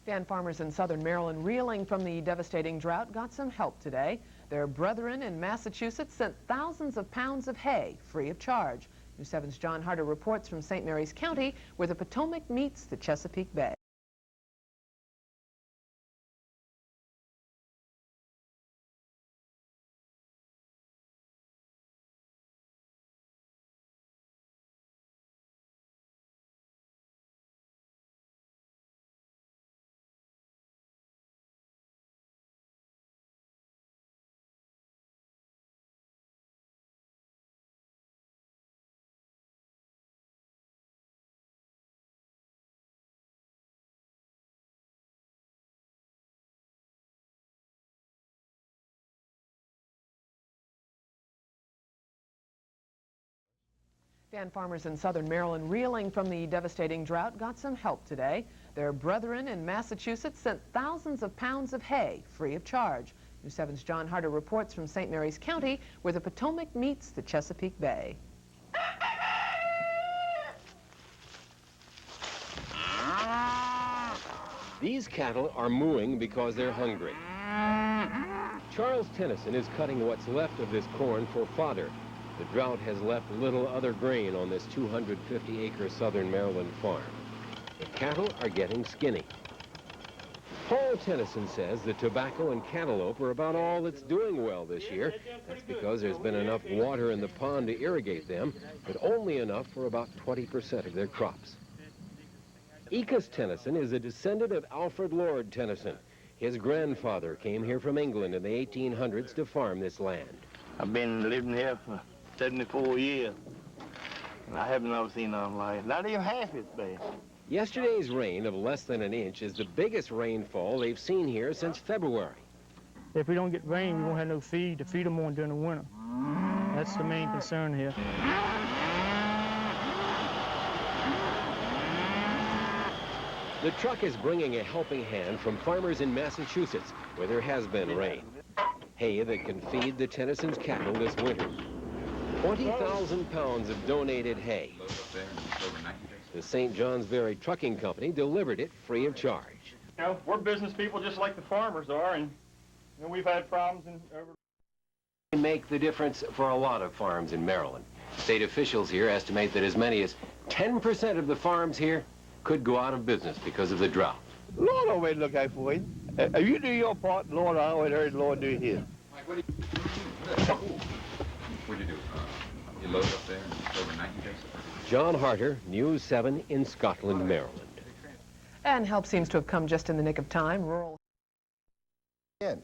Fan farmers in southern Maryland reeling from the devastating drought got some help today. Their brethren in Massachusetts sent thousands of pounds of hay free of charge. News 7's John Harder reports from St. Mary's County, where the Potomac meets the Chesapeake Bay. Fan farmers in southern Maryland reeling from the devastating drought got some help today. Their brethren in Massachusetts sent thousands of pounds of hay free of charge. News 7's John Harder reports from St. Mary's County, where the Potomac meets the Chesapeake Bay. These cattle are mooing because they're hungry. Charles Tennyson is cutting what's left of this corn for fodder. The drought has left little other grain on this 250-acre southern Maryland farm. The cattle are getting skinny. Paul Tennyson says the tobacco and cantaloupe are about all that's doing well this year. That's because there's been enough water in the pond to irrigate them, but only enough for about 20% of their crops. Ecus Tennyson is a descendant of Alfred Lord Tennyson. His grandfather came here from England in the 1800s to farm this land. I've been living here for 74 years, and I haven't ever seen nothing like it. Not even half as bad. Yesterday's rain of less than an inch is the biggest rainfall they've seen here since February. If we don't get rain, we won't have no feed to feed them on during the winter. That's the main concern here. The truck is bringing a helping hand from farmers in Massachusetts, where there has been rain. Hay that can feed the Tennyson's cattle this winter. 20,000 pounds of donated hay. The St. Johnsbury Trucking Company delivered it free of charge. You know, we're business people just like the farmers are, and you know, we've had problems over. They make the difference for a lot of farms in Maryland. State officials here estimate that as many as 10% of the farms here could go out of business because of the drought. Lord always look out for you. If you do your part, Lord, I always heard the Lord do his. What'd you do? You load up there and overnight, you guess? John Harder, News 7 in Scotland, Maryland. And help seems to have come just in the nick of time. Rural. As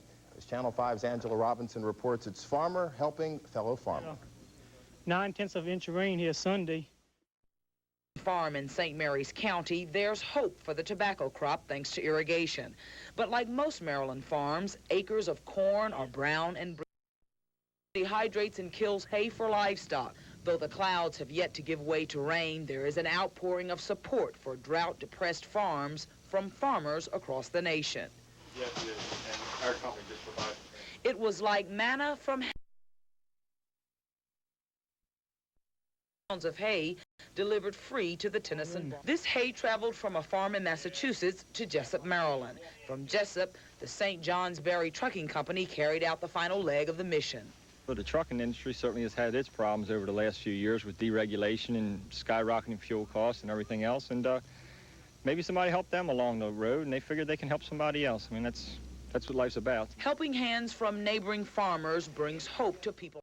Channel 5's Angela Robinson reports, it's farmer helping fellow farmer. 9/10 of an inch of rain here Sunday. Farm in St. Mary's County, there's hope for the tobacco crop thanks to irrigation. But like most Maryland farms, acres of corn are brown and dehydrates and kills hay for livestock. Though the clouds have yet to give way to rain, there is an outpouring of support for drought-depressed farms from farmers across the nation. Yes, it is, and our company just provides. It was like manna from heaven. Pounds of hay delivered free to the Tennyson. This hay traveled from a farm in Massachusetts to Jessup, Maryland. From Jessup, the St. Johnsbury Trucking Company carried out the final leg of the mission. Well, the trucking industry certainly has had its problems over the last few years with deregulation and skyrocketing fuel costs and everything else. And maybe somebody helped them along the road, and they figured they can help somebody else. I mean, that's what life's about. Helping hands from neighboring farmers brings hope to people.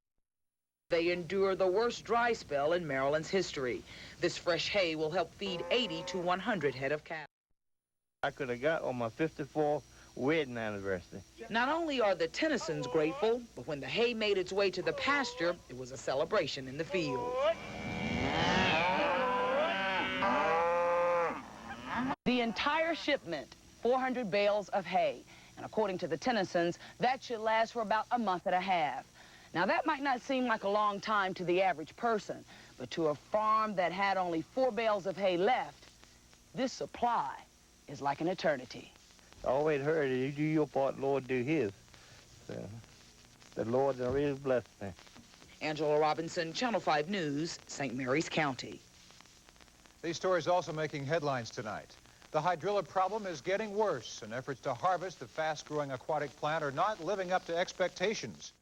They endure the worst dry spell in Maryland's history. This fresh hay will help feed 80 to 100 head of cattle. I could have got on my 54th wedding anniversary. Not only are the Tennysons grateful, but when the hay made its way to the pasture, it was a celebration in the field. The entire shipment, 400 bales of hay. And according to the Tennysons, that should last for about a month and a half. Now, that might not seem like a long time to the average person, but to a farm that had only 4 bales of hay left, this supply is like an eternity. I always heard that you do your part, Lord do his. So, the Lord really blessed me. Angela Robinson, Channel 5 News, St. Mary's County. These stories also making headlines tonight. The hydrilla problem is getting worse, and efforts to harvest the fast-growing aquatic plant are not living up to expectations.